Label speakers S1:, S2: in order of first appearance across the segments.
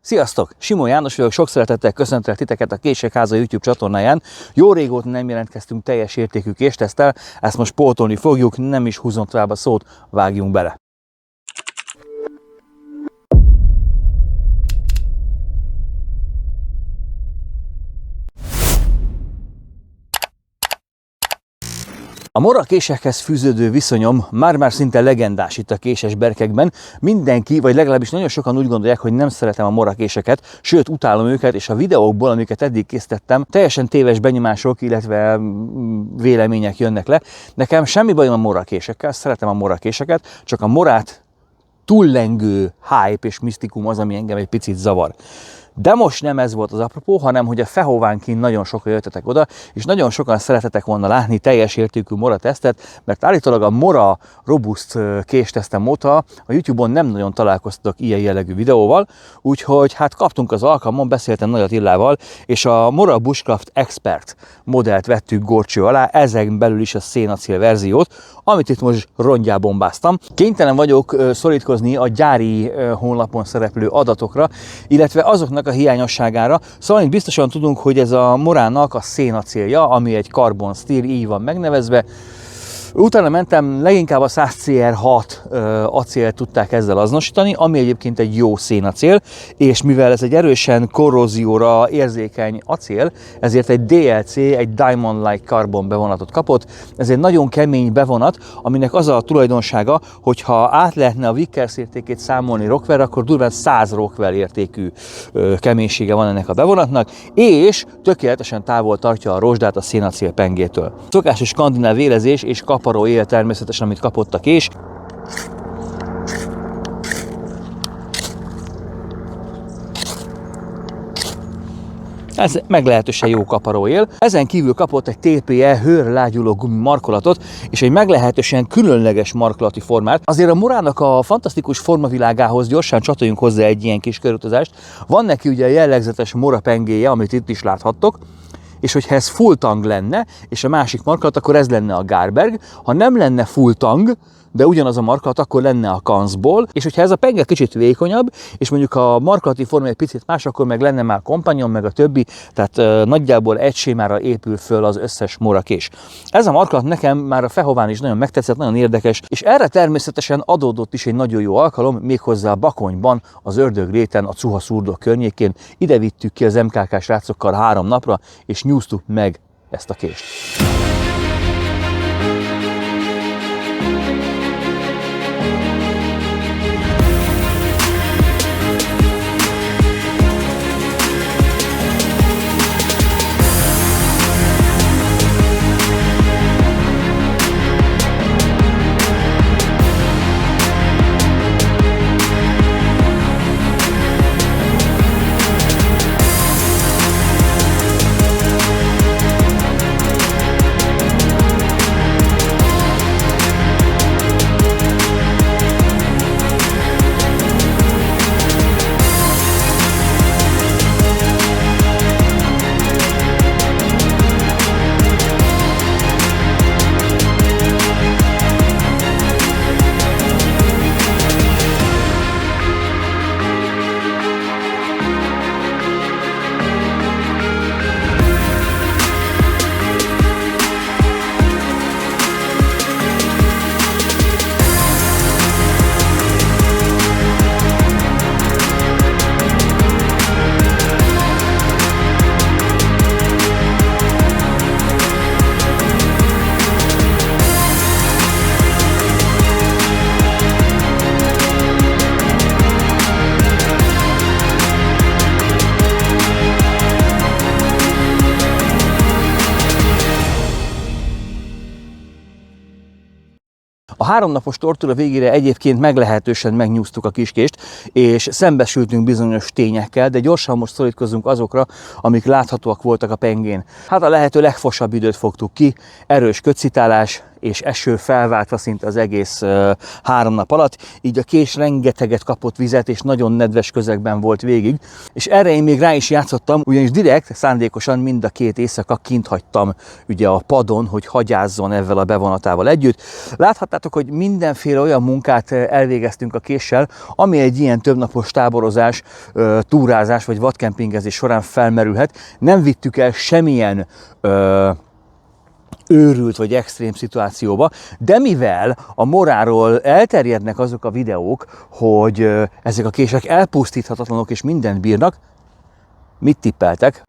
S1: Sziasztok! Simon János vagyok, sok szeretettel köszöntelek titeket a Késekháza YouTube csatornáján. Jó régóta nem jelentkeztünk teljes értékű késteszttel, ezt most pótolni fogjuk, nem is húzom tovább a szót, vágjunk bele! A morakésekhez fűződő viszonyom már-már szinte legendás itt a késes berkekben. Mindenki, vagy legalábbis nagyon sokan úgy gondolják, hogy nem szeretem a morakéseket, sőt utálom őket, és a videókból, amiket eddig készítettem, teljesen téves benyomások, illetve vélemények jönnek le. Nekem semmi bajom a morakésekkel, szeretem a morakéseket, csak a morát túllengő hype és misztikum az, ami engem egy picit zavar. De most nem ez volt az apropó, hanem hogy a Fehovánkin nagyon sokan jöttetek oda, és nagyon sokan szeretetek volna látni teljes értékű mora tesztet, mert állítólag a mora robust késtesztem óta a YouTube-on nem nagyon találkoztatok ilyen jellegű videóval, úgyhogy hát kaptunk az alkalmon, beszéltem Nagy Attilával, és a Mora Bushcraft Expert modellt vettük górcső alá, ezen belül is a szénacél verziót, amit itt most rongyá bombáztam. Kénytelen vagyok szorítkozni a gyári honlapon szereplő adatokra, illetve azoknak a hiányosságára, szóval itt biztosan tudunk, hogy ez a morának a szénacélja, ami egy carbon steel, így van megnevezve. Utána mentem, leginkább a 100CR6 acélt tudták ezzel azonosítani, ami egyébként egy jó szénacél, és mivel ez egy erősen korrózióra érzékeny acél, ezért egy DLC, egy Diamond-like carbon bevonatot kapott. Ez egy nagyon kemény bevonat, aminek az a tulajdonsága, hogyha át lehetne a Vickers értékét számolni Rockwell, akkor durván 100 Rockwell értékű keménysége van ennek a bevonatnak, és tökéletesen távol tartja a rozsdát a szénacél pengétől. Szokásos skandináv élezés és kaparó él természetesen, amit kapott a kés. Ez meglehetősen jó kaparó él. Ezen kívül kapott egy TPE hőrlágyuló gumi markolatot, és egy meglehetősen különleges markolati formát. Azért a morának a fantasztikus formavilágához gyorsan csatoljunk hozzá egy ilyen kis körutazást. Van neki ugye a jellegzetes mora pengéje, amit itt is láthattok, és hogyha ez full tang lenne, és a másik markolat, akkor ez lenne a Garberg. Ha nem lenne full tang, de ugyanaz a markolat, akkor lenne a Kansból, és hogyha ez a penge kicsit vékonyabb, és mondjuk a markolati forma egy picit más, akkor meg lenne már Companion, meg a többi, tehát nagyjából egy sémára épül föl az összes morakés. Ez a markolat nekem már a Fehován is nagyon megtetszett, nagyon érdekes, és erre természetesen adódott is egy nagyon jó alkalom, méghozzá a Bakonyban, az Ördögréten, a Cuha szurdok környékén. Ide vittük ki az MKK srácokkal 3 napra, és nyúztuk meg ezt a kést. A 3 napos tortúra végére egyébként meglehetősen megnyúztuk a kiskést, és szembesültünk bizonyos tényekkel, de gyorsan most szorítkozunk azokra, amik láthatóak voltak a pengén. Hát a lehető legfosabb időt fogtuk ki, erős kötszitálás, és eső felváltva szinte az egész 3 nap alatt, így a kés rengeteget kapott vizet, és nagyon nedves közegben volt végig. És erre én még rá is játszottam, ugyanis direkt, szándékosan mind a 2 éjszaka kint hagytam ugye a padon, hogy hagyázzon ezzel a bevonatával együtt. Láthattátok, hogy mindenféle olyan munkát elvégeztünk a késsel, ami egy ilyen többnapos táborozás, túrázás vagy vadkempingezés során felmerülhet. Nem vittük el semmilyen őrült vagy extrém szituációba, de mivel a Moráról elterjednek azok a videók, hogy ezek a kések elpusztíthatatlanok és mindent bírnak, mit tippeltek?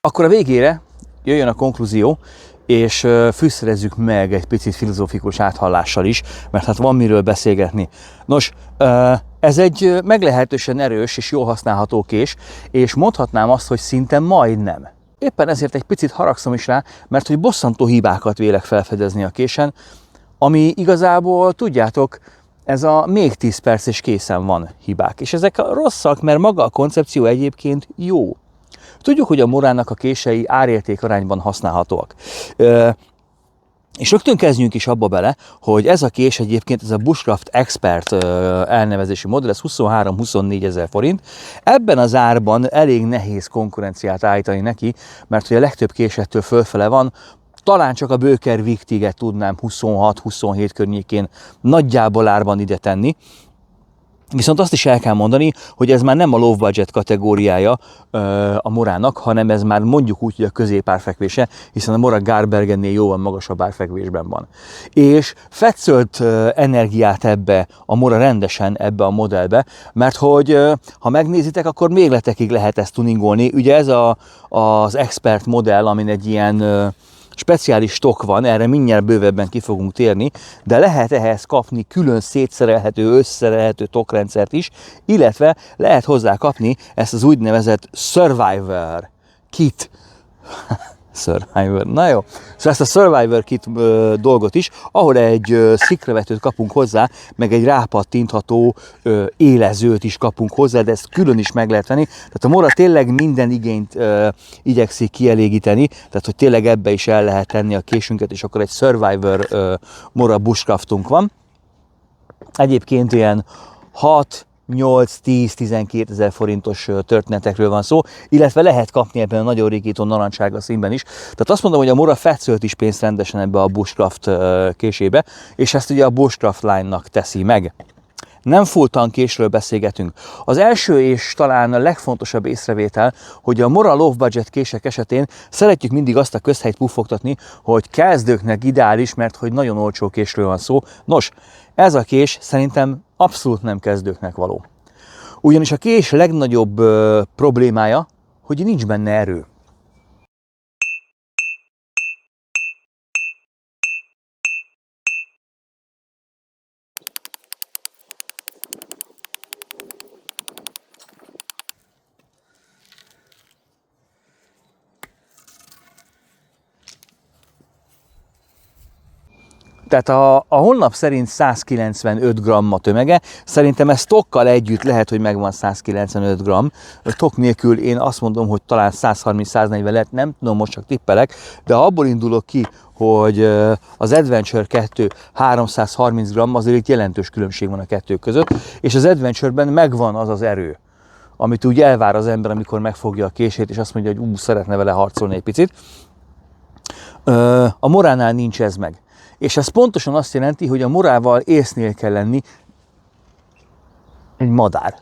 S1: Akkor a végére jöjjön a konklúzió, és fűszerezzük meg egy picit filozófikus áthallással is, mert hát van miről beszélgetni. Nos, ez egy meglehetősen erős és jól használható kés, és mondhatnám azt, hogy szinte majdnem. Éppen ezért egy picit haragszom is rá, mert hogy bosszantó hibákat vélek felfedezni a késen, ami igazából, tudjátok, ez a még 10 perc és készen van hibák. És ezek rosszak, mert maga a koncepció egyébként jó. Tudjuk, hogy a Morának a kései árérték arányban használhatóak. És rögtön kezdjünk is abba bele, hogy ez a kés egyébként, ez a Bushcraft Expert elnevezési modell, ez 23-24 ezer forint. Ebben az árban elég nehéz konkurenciát állítani neki, mert hogy a legtöbb kés ettől fölfele van, talán csak a Böker Victiget tudnám 26-27 környékén nagyjából árban ide tenni. Viszont azt is el kell mondani, hogy ez már nem a low budget kategóriája a Morának, hanem ez már mondjuk úgy, hogy a középárfekvése, hiszen a Mora Garbergennél jóval magasabb árfekvésben van. És fetszölt energiát ebbe a Mora rendesen ebbe a modellbe, mert hogy ha megnézitek, akkor végletekig lehet ezt tuningolni. Ugye ez az Expert modell, amin egy ilyen speciális stok van, erre mindjárt bővebben ki fogunk térni, de lehet ehhez kapni külön szétszerelhető, összeszerelhető tokrendszert is, illetve lehet hozzá kapni ezt az úgynevezett Survivor Kit. Survivor, na jó. Szóval ezt a Survivor Kit dolgot is, ahol egy szikravetőt kapunk hozzá, meg egy rápattintható élezőt is kapunk hozzá, de ezt külön is meg lehet venni. Tehát a Mora tényleg minden igényt igyekszik kielégíteni, tehát hogy tényleg ebbe is el lehet tenni a késünket, és akkor egy Survivor Mora Bushcraftunk van. Egyébként ilyen 6, 8-10-12 ezer forintos történetekről van szó, illetve lehet kapni ebben a nagyon rikító narancssárga színben is. Tehát azt mondom, hogy a Mora fetszölt is pénzt rendesen ebbe a Bushcraft késébe, és ezt ugye a Bushcraft Line-nak teszi meg. Nem full tankésről beszélgetünk. Az első és talán a legfontosabb észrevétel, hogy a Mora low budget kések esetén szeretjük mindig azt a közhelyt puffogtatni, hogy kezdőknek ideális, mert hogy nagyon olcsó késről van szó. Nos, ez a kés szerintem abszolút nem kezdőknek való. Ugyanis a kés legnagyobb problémája, hogy nincs benne erő. Tehát a honlap szerint 195 g a tömege, szerintem ez tokkal együtt lehet, hogy megvan 195 g. Tok nélkül én azt mondom, hogy talán 130-140 lehet, nem tudom, most csak tippelek, de ha abból indulok ki, hogy az Adventure 2 330 g, azért itt jelentős különbség van a kettő között, és az Adventure-ben megvan az az erő, amit úgy elvár az ember, amikor megfogja a kését, és azt mondja, hogy szeretne vele harcolni egy picit. A Moránál nincs ez meg. És ez pontosan azt jelenti, hogy a Morával észnél kell lenni egy madár.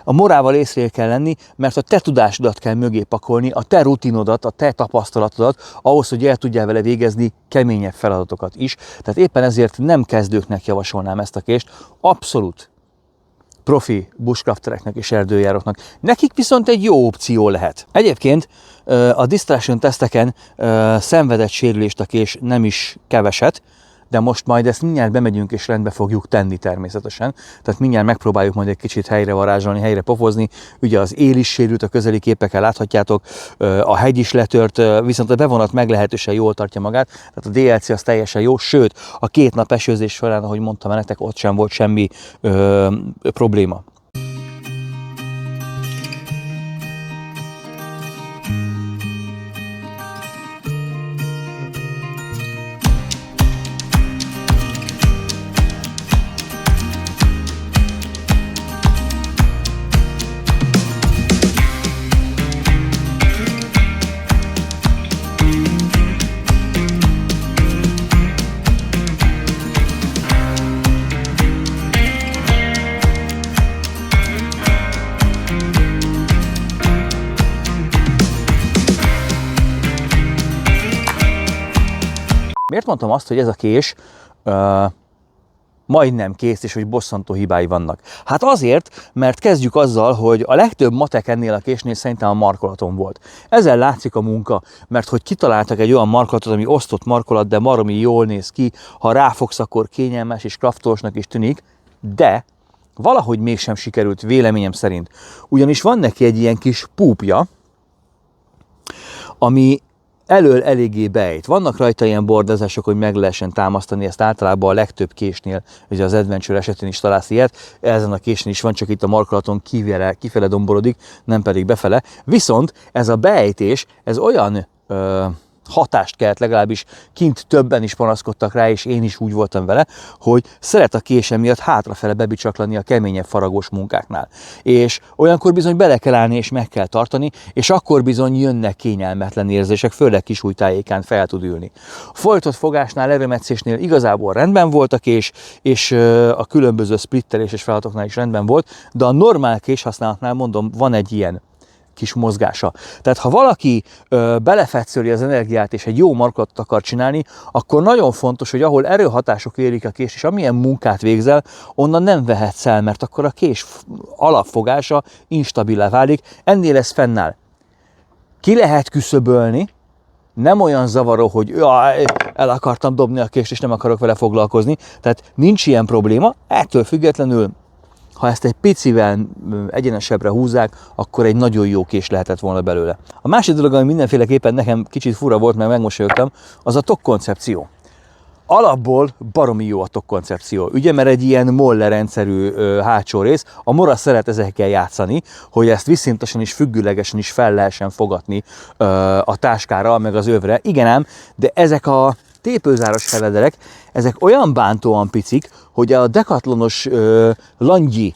S1: A Morával észnél kell lenni, mert a te tudásodat kell mögé pakolni, a te rutinodat, a te tapasztalatodat, ahhoz, hogy el tudjál vele végezni keményebb feladatokat is. Tehát éppen ezért nem kezdőknek javasolnám ezt a kést, abszolút profi bushcraftereknek és erdőjáróknak. Nekik viszont egy jó opció lehet. Egyébként a distraction teszteken szenvedett sérülést a kés nem is keveset, de most majd ezt mindjárt bemegyünk és rendbe fogjuk tenni természetesen. Tehát mindjárt megpróbáljuk majd egy kicsit helyre varázsolni, helyre pofozni. Ugye az él is sérült, a közeli képeken láthatjátok, a hegy is letört, viszont a bevonat meglehetősen jól tartja magát, tehát a DLC az teljesen jó, sőt a 2 nap esőzés során, ahogy mondtam nektek, ott sem volt semmi probléma. Miért mondtam azt, hogy ez a kés majdnem kész, és hogy bosszantó hibái vannak? Hát azért, mert kezdjük azzal, hogy a legtöbb matek ennél a késnél szerintem a markolaton volt. Ezzel látszik a munka, mert hogy kitaláltak egy olyan markolatot, ami osztott markolat, de baromi jól néz ki, ha ráfogsz, akkor kényelmes és kraftolosnak is tűnik, de valahogy mégsem sikerült véleményem szerint. Ugyanis van neki egy ilyen kis púpja, ami elől eléggé beejt. Vannak rajta ilyen bordázások, hogy meg lehessen támasztani, ezt általában a legtöbb késnél, ugye az Adventure esetén is találsz ilyet, ezen a késnél is van, csak itt a markolaton kifele domborodik, nem pedig befele. Viszont ez a beejtés, ez olyan hatást kelt, legalábbis kint többen is panaszkodtak rá, és én is úgy voltam vele, hogy szeret a kése miatt hátrafele bebicsaklani a keményebb faragós munkáknál. És olyankor bizony bele kell állni, és meg kell tartani, és akkor bizony jönnek kényelmetlen érzések, főleg kisújtájékán fel tud ülni. Folytott fogásnál, erőmetszésnél igazából rendben volt a kés, és a különböző splitteléses feladatoknál is rendben volt, de a normál késhasználatnál, mondom, van egy ilyen kis mozgása. Tehát ha valaki belefetszöli az energiát és egy jó markolatot akar csinálni, akkor nagyon fontos, hogy ahol erőhatások érik a kést, és amilyen munkát végzel, onnan nem vehetsz el, mert akkor a kés alapfogása instabilá válik, ennél ez fennáll. Ki lehet küszöbölni, nem olyan zavaró, hogy el akartam dobni a kést, és nem akarok vele foglalkozni, tehát nincs ilyen probléma, ettől függetlenül ha ezt egy picivel egyenesebbre húzzák, akkor egy nagyon jó kés lehetett volna belőle. A másik dolog, ami mindenféleképpen nekem kicsit fura volt, mert megmosolyogtam, az a tokkoncepció. Alapból baromi jó a tokkoncepció, ugye, mert egy ilyen moller rendszerű hátsó rész, a Mora szeret ezekkel játszani, hogy ezt visszintosan és függőlegesen is fel lehessen fogatni a táskára, meg az övre. Igen ám, de ezek a tépőzáros felederek, ezek olyan bántóan picik, hogy a Decathlonos langyi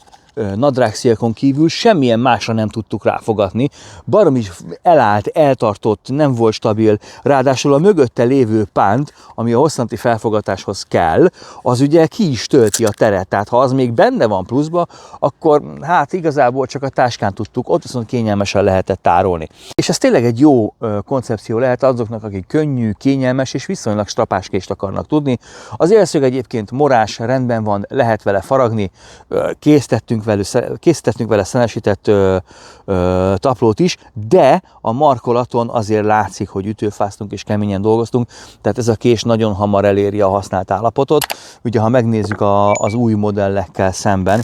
S1: nadrágszíjakon kívül semmilyen másra nem tudtuk ráfogatni. Baromi elállt, eltartott, nem volt stabil, ráadásul a mögötte lévő pánt, ami a hosszanti felfogatáshoz kell, az ugye ki is tölti a teret, tehát ha az még benne van pluszba, akkor hát igazából csak a táskán tudtuk, ott viszont kényelmesen lehetett tárolni. És ez tényleg egy jó koncepció lehet azoknak, akik könnyű, kényelmes és viszonylag strapás kést akarnak tudni. Az élszög egyébként morás, rendben van, lehet vele faragni, készítettünk vele szenesített taplót is, de a markolaton azért látszik, hogy ütőfáztunk és keményen dolgoztunk, tehát ez a kés nagyon hamar eléri a használt állapotot. Ugye, ha megnézzük az új modellekkel szemben,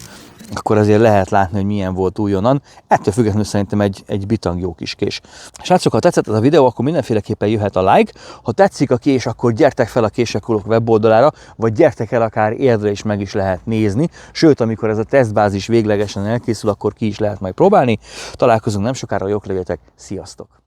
S1: akkor azért lehet látni, hogy milyen volt újonnan. Ettől függetlenül szerintem egy bitang jó kis kés. Srácok, ha tetszett ez a videó, akkor mindenféleképpen jöhet a like. Ha tetszik a kés, akkor gyertek fel a Késekkulok weboldalára, vagy gyertek el akár Érdre is meg is lehet nézni. Sőt, amikor ez a tesztbázis véglegesen elkészül, akkor ki is lehet majd próbálni. Találkozunk nem sokára, jók legyetek, sziasztok!